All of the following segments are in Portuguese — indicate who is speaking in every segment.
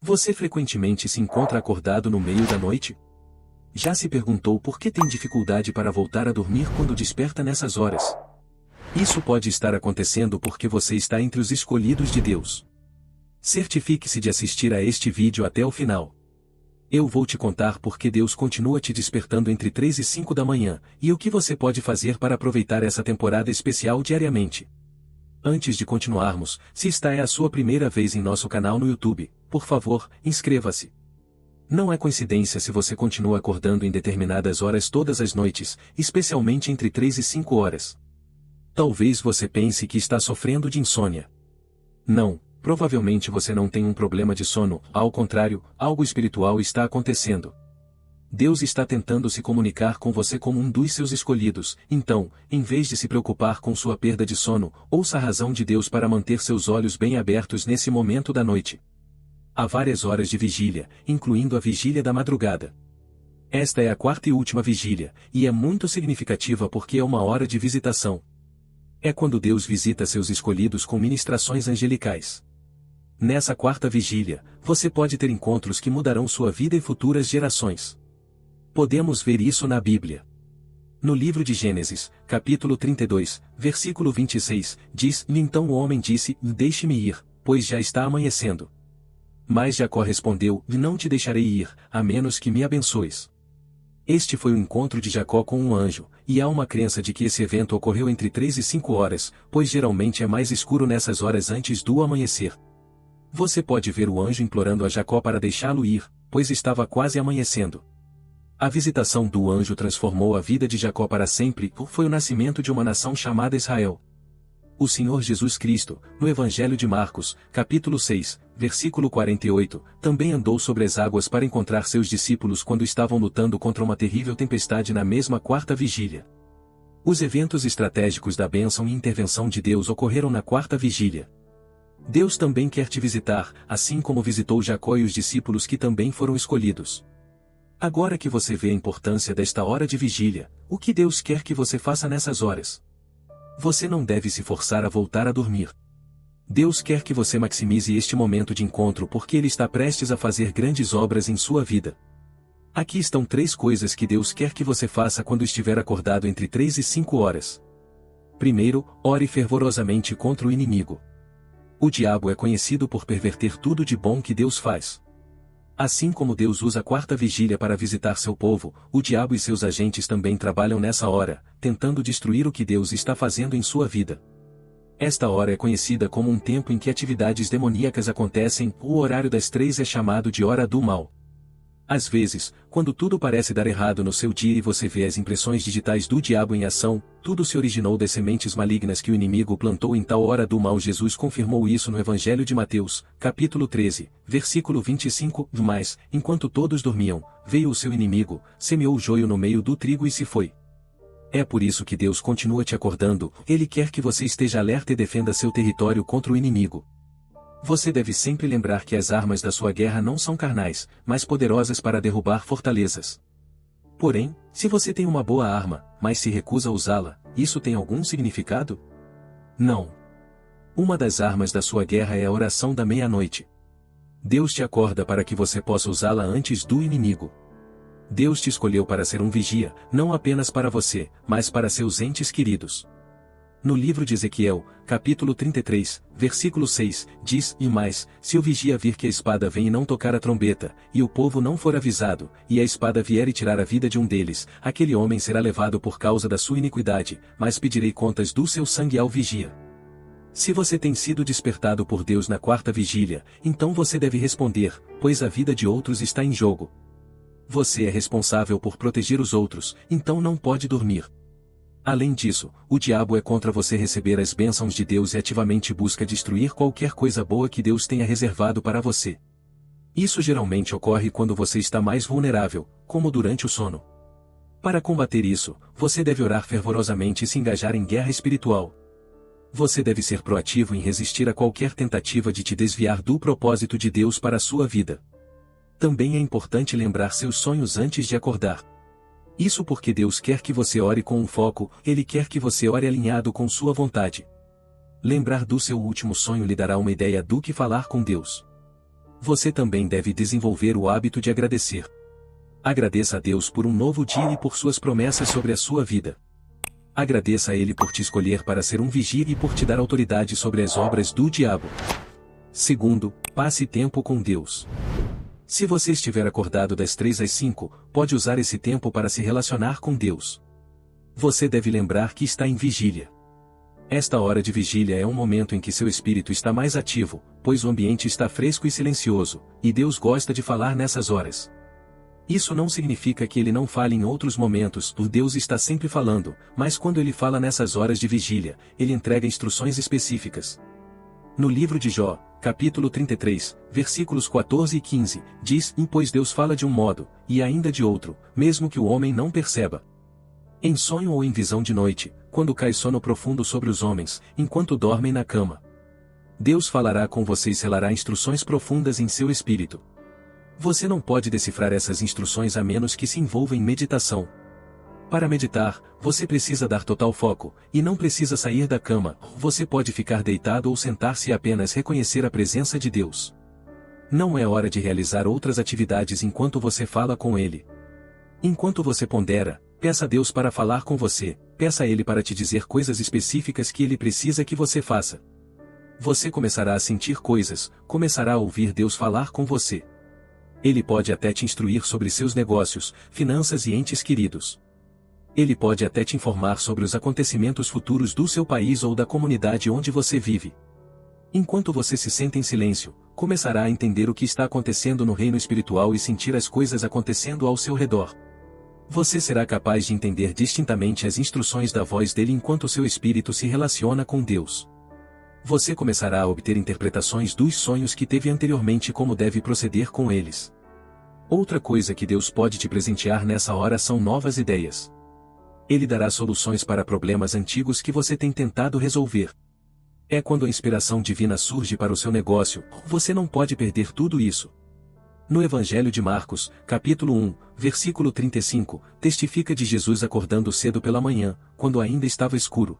Speaker 1: Você frequentemente se encontra acordado no meio da noite? Já se perguntou por que tem dificuldade para voltar a dormir quando desperta nessas horas? Isso pode estar acontecendo porque você está entre os escolhidos de Deus. Certifique-se de assistir a este vídeo até o final. Eu vou te contar por que Deus continua te despertando entre 3 e 5 da manhã, e o que você pode fazer para aproveitar essa temporada especial diariamente. Antes de continuarmos, se esta é a sua primeira vez em nosso canal no YouTube, por favor, inscreva-se. Não é coincidência se você continua acordando em determinadas horas todas as noites, especialmente entre 3 e 5 horas. Talvez você pense que está sofrendo de insônia. Não, provavelmente você não tem um problema de sono, ao contrário, algo espiritual está acontecendo. Deus está tentando se comunicar com você como um dos seus escolhidos, então, em vez de se preocupar com sua perda de sono, ouça a razão de Deus para manter seus olhos bem abertos nesse momento da noite. Há várias horas de vigília, incluindo a vigília da madrugada. Esta é a quarta e última vigília, e é muito significativa porque é uma hora de visitação. É quando Deus visita seus escolhidos com ministrações angelicais. Nessa quarta vigília, você pode ter encontros que mudarão sua vida e futuras gerações. Podemos ver isso na Bíblia. No livro de Gênesis, capítulo 32, versículo 26, diz: Então o homem disse: Deixe-me ir, pois já está amanhecendo. Mas Jacó respondeu: Não te deixarei ir, a menos que me abençoes. Este foi o encontro de Jacó com um anjo, e há uma crença de que esse evento ocorreu entre 3 e 5 horas, pois geralmente é mais escuro nessas horas antes do amanhecer. Você pode ver o anjo implorando a Jacó para deixá-lo ir, pois estava quase amanhecendo. A visitação do anjo transformou a vida de Jacó para sempre, foi o nascimento de uma nação chamada Israel. O Senhor Jesus Cristo, no Evangelho de Marcos, capítulo 6, versículo 48, também andou sobre as águas para encontrar seus discípulos quando estavam lutando contra uma terrível tempestade na mesma quarta vigília. Os eventos estratégicos da bênção e intervenção de Deus ocorreram na quarta vigília. Deus também quer te visitar, assim como visitou Jacó e os discípulos que também foram escolhidos. Agora que você vê a importância desta hora de vigília, o que Deus quer que você faça nessas horas? Você não deve se forçar a voltar a dormir. Deus quer que você maximize este momento de encontro porque Ele está prestes a fazer grandes obras em sua vida. Aqui estão 3 coisas que Deus quer que você faça quando estiver acordado entre 3 e 5 horas. Primeiro, ore fervorosamente contra o inimigo. O diabo é conhecido por perverter tudo de bom que Deus faz. Assim como Deus usa a quarta vigília para visitar seu povo, o diabo e seus agentes também trabalham nessa hora, tentando destruir o que Deus está fazendo em sua vida. Esta hora é conhecida como um tempo em que atividades demoníacas acontecem, o horário das 3 é chamado de hora do mal. Às vezes, quando tudo parece dar errado no seu dia e você vê as impressões digitais do diabo em ação, tudo se originou das sementes malignas que o inimigo plantou em tal hora do mal. Jesus confirmou isso no Evangelho de Mateus, capítulo 13, versículo 25, mas, enquanto todos dormiam, veio o seu inimigo, semeou o joio no meio do trigo e se foi. É por isso que Deus continua te acordando, Ele quer que você esteja alerta e defenda seu território contra o inimigo. Você deve sempre lembrar que as armas da sua guerra não são carnais, mas poderosas para derrubar fortalezas. Porém, se você tem uma boa arma, mas se recusa a usá-la, isso tem algum significado? Não. Uma das armas da sua guerra é a oração da meia-noite. Deus te acorda para que você possa usá-la antes do inimigo. Deus te escolheu para ser um vigia, não apenas para você, mas para seus entes queridos. No livro de Ezequiel, capítulo 33, versículo 6, diz: E mais, se o vigia vir que a espada vem e não tocar a trombeta, e o povo não for avisado, e a espada vier e tirar a vida de um deles, aquele homem será levado por causa da sua iniquidade, mas pedirei contas do seu sangue ao vigia. Se você tem sido despertado por Deus na quarta vigília, então você deve responder, pois a vida de outros está em jogo. Você é responsável por proteger os outros, então não pode dormir. Além disso, o diabo é contra você receber as bênçãos de Deus e ativamente busca destruir qualquer coisa boa que Deus tenha reservado para você. Isso geralmente ocorre quando você está mais vulnerável, como durante o sono. Para combater isso, você deve orar fervorosamente e se engajar em guerra espiritual. Você deve ser proativo em resistir a qualquer tentativa de te desviar do propósito de Deus para a sua vida. Também é importante lembrar seus sonhos antes de acordar. Isso porque Deus quer que você ore com um foco, Ele quer que você ore alinhado com sua vontade. Lembrar do seu último sonho lhe dará uma ideia do que falar com Deus. Você também deve desenvolver o hábito de agradecer. Agradeça a Deus por um novo dia e por suas promessas sobre a sua vida. Agradeça a Ele por te escolher para ser um vigia e por te dar autoridade sobre as obras do diabo. Segundo, passe tempo com Deus. Se você estiver acordado das 3 às 5, pode usar esse tempo para se relacionar com Deus. Você deve lembrar que está em vigília. Esta hora de vigília é um momento em que seu espírito está mais ativo, pois o ambiente está fresco e silencioso, e Deus gosta de falar nessas horas. Isso não significa que ele não fale em outros momentos, o Deus está sempre falando, mas quando ele fala nessas horas de vigília, ele entrega instruções específicas. No livro de Jó, capítulo 33, versículos 14 e 15, diz: Pois Deus fala de um modo, e ainda de outro, mesmo que o homem não perceba. Em sonho ou em visão de noite, quando cai sono profundo sobre os homens, enquanto dormem na cama. Deus falará com você e selará instruções profundas em seu espírito. Você não pode decifrar essas instruções a menos que se envolva em meditação. Para meditar, você precisa dar total foco, e não precisa sair da cama, você pode ficar deitado ou sentar-se e apenas reconhecer a presença de Deus. Não é hora de realizar outras atividades enquanto você fala com Ele. Enquanto você pondera, peça a Deus para falar com você, peça a Ele para te dizer coisas específicas que Ele precisa que você faça. Você começará a sentir coisas, começará a ouvir Deus falar com você. Ele pode até te instruir sobre seus negócios, finanças e entes queridos. Ele pode até te informar sobre os acontecimentos futuros do seu país ou da comunidade onde você vive. Enquanto você se senta em silêncio, começará a entender o que está acontecendo no reino espiritual e sentir as coisas acontecendo ao seu redor. Você será capaz de entender distintamente as instruções da voz dele enquanto seu espírito se relaciona com Deus. Você começará a obter interpretações dos sonhos que teve anteriormente e como deve proceder com eles. Outra coisa que Deus pode te presentear nessa hora são novas ideias. Ele dará soluções para problemas antigos que você tem tentado resolver. É quando a inspiração divina surge para o seu negócio, você não pode perder tudo isso. No Evangelho de Marcos, capítulo 1, versículo 35, testifica de Jesus acordando cedo pela manhã, quando ainda estava escuro.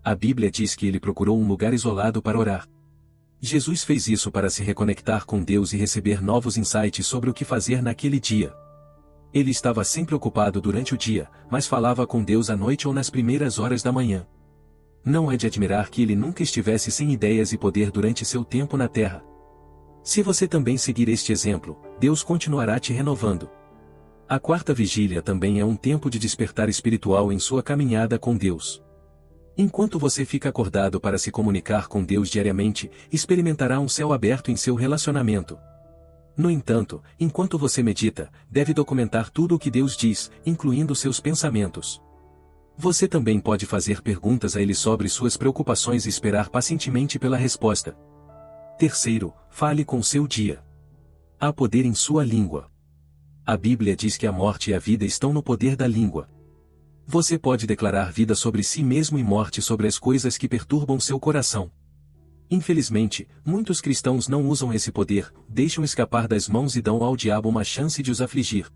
Speaker 1: A Bíblia diz que ele procurou um lugar isolado para orar. Jesus fez isso para se reconectar com Deus e receber novos insights sobre o que fazer naquele dia. Ele estava sempre ocupado durante o dia, mas falava com Deus à noite ou nas primeiras horas da manhã. Não é de admirar que ele nunca estivesse sem ideias e poder durante seu tempo na terra. Se você também seguir este exemplo, Deus continuará te renovando. A quarta vigília também é um tempo de despertar espiritual em sua caminhada com Deus. Enquanto você fica acordado para se comunicar com Deus diariamente, experimentará um céu aberto em seu relacionamento. No entanto, enquanto você medita, deve documentar tudo o que Deus diz, incluindo seus pensamentos. Você também pode fazer perguntas a Ele sobre suas preocupações e esperar pacientemente pela resposta. Terceiro, fale com seu dia. Há poder em sua língua. A Bíblia diz que a morte e a vida estão no poder da língua. Você pode declarar vida sobre si mesmo e morte sobre as coisas que perturbam seu coração. Infelizmente, muitos cristãos não usam esse poder, deixam escapar das mãos e dão ao diabo uma chance de os afligir.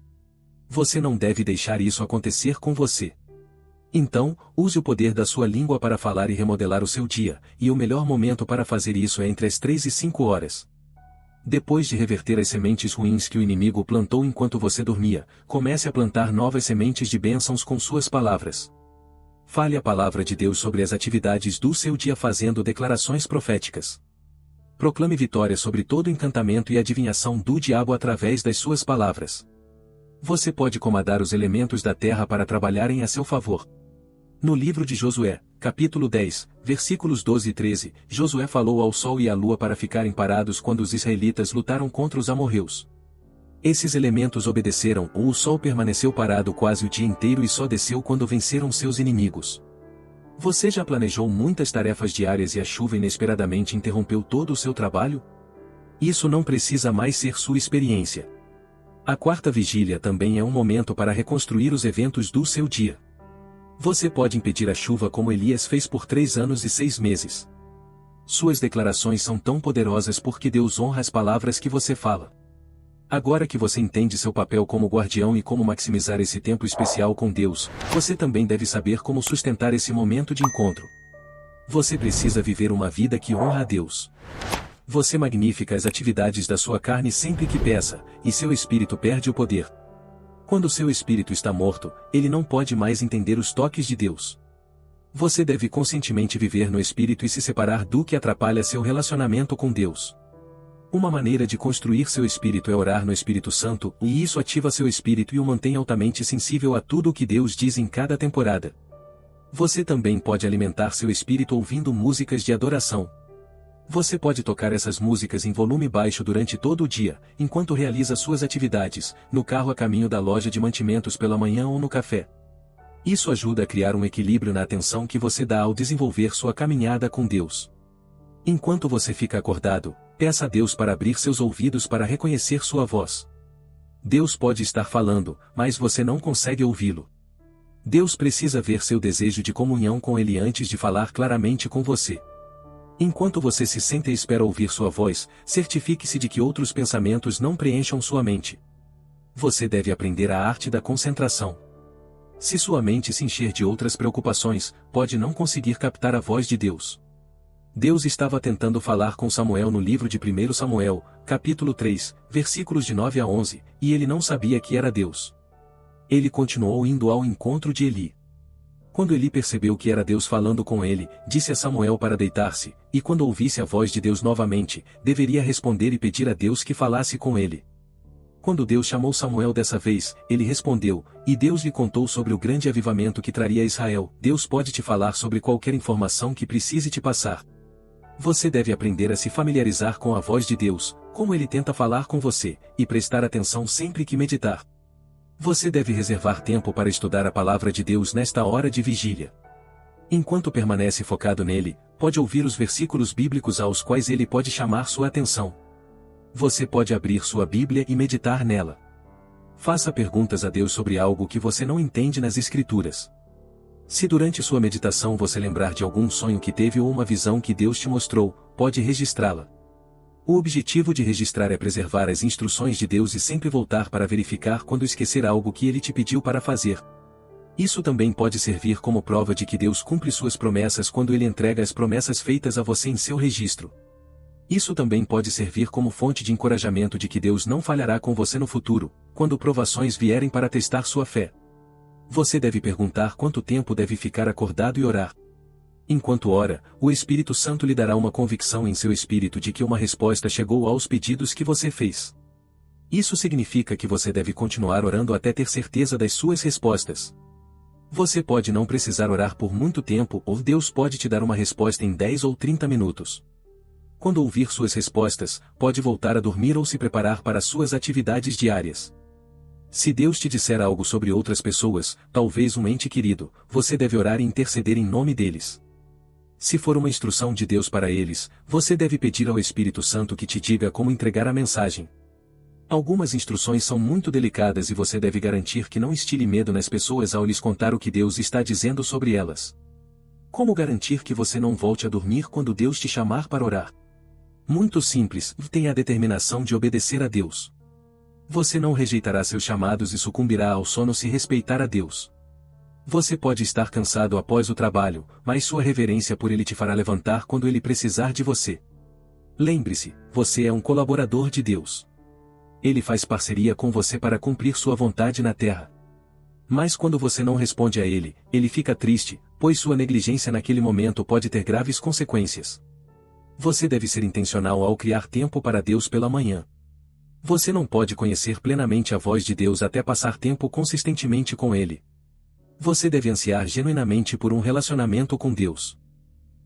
Speaker 1: Você não deve deixar isso acontecer com você. Então, use o poder da sua língua para falar e remodelar o seu dia, e o melhor momento para fazer isso é entre as 3 e 5 horas. Depois de reverter as sementes ruins que o inimigo plantou enquanto você dormia, comece a plantar novas sementes de bênçãos com suas palavras. Fale a palavra de Deus sobre as atividades do seu dia fazendo declarações proféticas. Proclame vitória sobre todo encantamento e adivinhação do diabo através das suas palavras. Você pode comandar os elementos da terra para trabalharem a seu favor. No livro de Josué, capítulo 10, versículos 12 e 13, Josué falou ao sol e à lua para ficarem parados quando os israelitas lutaram contra os amorreus. Esses elementos obedeceram, ou o sol permaneceu parado quase o dia inteiro e só desceu quando venceram seus inimigos. Você já planejou muitas tarefas diárias e a chuva inesperadamente interrompeu todo o seu trabalho? Isso não precisa mais ser sua experiência. A quarta vigília também é um momento para reconstruir os eventos do seu dia. Você pode impedir a chuva como Elias fez por 3 anos e 6 meses. Suas declarações são tão poderosas porque Deus honra as palavras que você fala. Agora que você entende seu papel como guardião e como maximizar esse tempo especial com Deus, você também deve saber como sustentar esse momento de encontro. Você precisa viver uma vida que honra a Deus. Você magnifica as atividades da sua carne sempre que peça, e seu espírito perde o poder. Quando seu espírito está morto, ele não pode mais entender os toques de Deus. Você deve conscientemente viver no espírito e se separar do que atrapalha seu relacionamento com Deus. Uma maneira de construir seu espírito é orar no Espírito Santo, e isso ativa seu espírito e o mantém altamente sensível a tudo o que Deus diz em cada temporada. Você também pode alimentar seu espírito ouvindo músicas de adoração. Você pode tocar essas músicas em volume baixo durante todo o dia, enquanto realiza suas atividades, no carro a caminho da loja de mantimentos pela manhã ou no café. Isso ajuda a criar um equilíbrio na atenção que você dá ao desenvolver sua caminhada com Deus. Enquanto você fica acordado, peça a Deus para abrir seus ouvidos para reconhecer sua voz. Deus pode estar falando, mas você não consegue ouvi-lo. Deus precisa ver seu desejo de comunhão com Ele antes de falar claramente com você. Enquanto você se senta e espera ouvir sua voz, certifique-se de que outros pensamentos não preencham sua mente. Você deve aprender a arte da concentração. Se sua mente se encher de outras preocupações, pode não conseguir captar a voz de Deus. Deus estava tentando falar com Samuel no livro de 1 Samuel, capítulo 3, versículos de 9 a 11, e ele não sabia que era Deus. Ele continuou indo ao encontro de Eli. Quando Eli percebeu que era Deus falando com ele, disse a Samuel para deitar-se, e quando ouvisse a voz de Deus novamente, deveria responder e pedir a Deus que falasse com ele. Quando Deus chamou Samuel dessa vez, ele respondeu, e Deus lhe contou sobre o grande avivamento que traria a Israel. Deus pode te falar sobre qualquer informação que precise te passar. Você deve aprender a se familiarizar com a voz de Deus, como Ele tenta falar com você, e prestar atenção sempre que meditar. Você deve reservar tempo para estudar a palavra de Deus nesta hora de vigília. Enquanto permanece focado nele, pode ouvir os versículos bíblicos aos quais ele pode chamar sua atenção. Você pode abrir sua Bíblia e meditar nela. Faça perguntas a Deus sobre algo que você não entende nas Escrituras. Se durante sua meditação você lembrar de algum sonho que teve ou uma visão que Deus te mostrou, pode registrá-la. O objetivo de registrar é preservar as instruções de Deus e sempre voltar para verificar quando esquecer algo que Ele te pediu para fazer. Isso também pode servir como prova de que Deus cumpre suas promessas quando Ele entrega as promessas feitas a você em seu registro. Isso também pode servir como fonte de encorajamento de que Deus não falhará com você no futuro, quando provações vierem para testar sua fé. Você deve perguntar quanto tempo deve ficar acordado e orar. Enquanto ora, o Espírito Santo lhe dará uma convicção em seu espírito de que uma resposta chegou aos pedidos que você fez. Isso significa que você deve continuar orando até ter certeza das suas respostas. Você pode não precisar orar por muito tempo ou Deus pode te dar uma resposta em 10 ou 30 minutos. Quando ouvir suas respostas, pode voltar a dormir ou se preparar para suas atividades diárias. Se Deus te disser algo sobre outras pessoas, talvez um ente querido, você deve orar e interceder em nome deles. Se for uma instrução de Deus para eles, você deve pedir ao Espírito Santo que te diga como entregar a mensagem. Algumas instruções são muito delicadas e você deve garantir que não instile medo nas pessoas ao lhes contar o que Deus está dizendo sobre elas. Como garantir que você não volte a dormir quando Deus te chamar para orar? Muito simples, tenha a determinação de obedecer a Deus. Você não rejeitará seus chamados e sucumbirá ao sono se respeitar a Deus. Você pode estar cansado após o trabalho, mas sua reverência por Ele te fará levantar quando Ele precisar de você. Lembre-se, você é um colaborador de Deus. Ele faz parceria com você para cumprir sua vontade na terra. Mas quando você não responde a Ele, Ele fica triste, pois sua negligência naquele momento pode ter graves consequências. Você deve ser intencional ao criar tempo para Deus pela manhã. Você não pode conhecer plenamente a voz de Deus até passar tempo consistentemente com Ele. Você deve ansiar genuinamente por um relacionamento com Deus.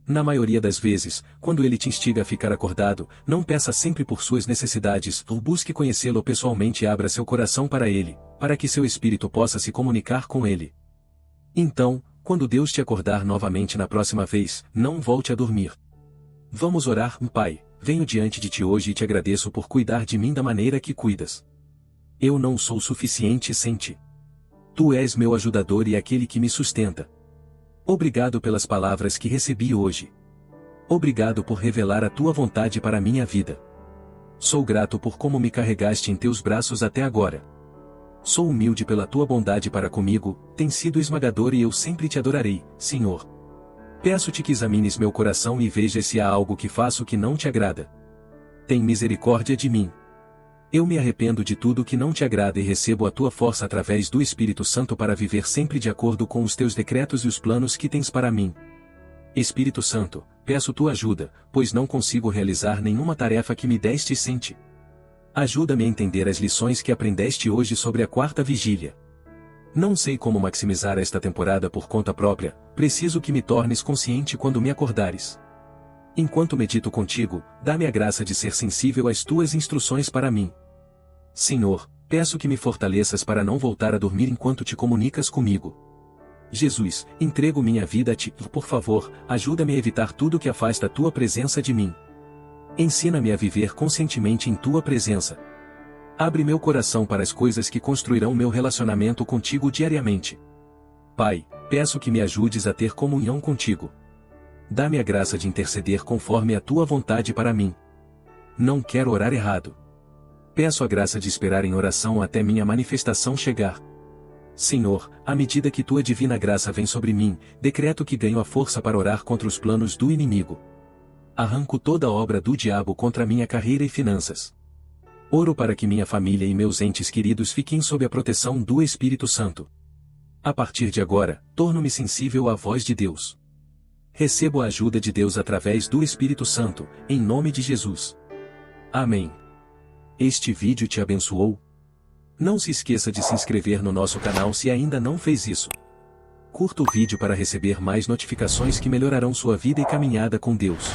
Speaker 1: Na maioria das vezes, quando Ele te instiga a ficar acordado, não peça sempre por suas necessidades ou busque conhecê-lo pessoalmente e abra seu coração para Ele, para que seu espírito possa se comunicar com Ele. Então, quando Deus te acordar novamente na próxima vez, não volte a dormir. Vamos orar, Pai, venho diante de Ti hoje e Te agradeço por cuidar de mim da maneira que cuidas. Eu não sou suficiente sem Ti. Tu és meu ajudador e aquele que me sustenta. Obrigado pelas palavras que recebi hoje. Obrigado por revelar a Tua vontade para a minha vida. Sou grato por como me carregaste em Teus braços até agora. Sou humilde pela Tua bondade para comigo, tem sido esmagador e eu sempre Te adorarei, Senhor. Peço-Te que examines meu coração e veja se há algo que faço que não Te agrada. tem misericórdia de mim. Eu me arrependo de tudo que não te agrada e recebo a tua força através do Espírito Santo para viver sempre de acordo com os teus decretos e os planos que tens para mim. Espírito Santo, peço tua ajuda, pois não consigo realizar nenhuma tarefa que me deste sem ti. Ajuda-me a entender as lições que aprendeste hoje sobre a quarta vigília. Não sei como maximizar esta temporada por conta própria, preciso que me tornes consciente quando me acordares. Enquanto medito contigo, dá-me a graça de ser sensível às tuas instruções para mim. Senhor, peço que me fortaleças para não voltar a dormir enquanto te comunicas comigo. Jesus, entrego minha vida a ti, por favor, ajuda-me a evitar tudo que afasta a tua presença de mim. Ensina-me a viver conscientemente em tua presença. Abre meu coração para as coisas que construirão meu relacionamento contigo diariamente. Pai, peço que me ajudes a ter comunhão contigo. Dá-me a graça de interceder conforme a tua vontade para mim. Não quero orar errado. Peço a graça de esperar em oração até minha manifestação chegar. Senhor, à medida que tua divina graça vem sobre mim, decreto que ganho a força para orar contra os planos do inimigo. Arranco toda a obra do diabo contra minha carreira e finanças. Oro para que minha família e meus entes queridos fiquem sob a proteção do Espírito Santo. A partir de agora, torno-me sensível à voz de Deus. Recebo a ajuda de Deus através do Espírito Santo, em nome de Jesus. Amém. Este vídeo te abençoou? Não se esqueça de se inscrever no nosso canal se ainda não fez isso. Curta o vídeo para receber mais notificações que melhorarão sua vida e caminhada com Deus.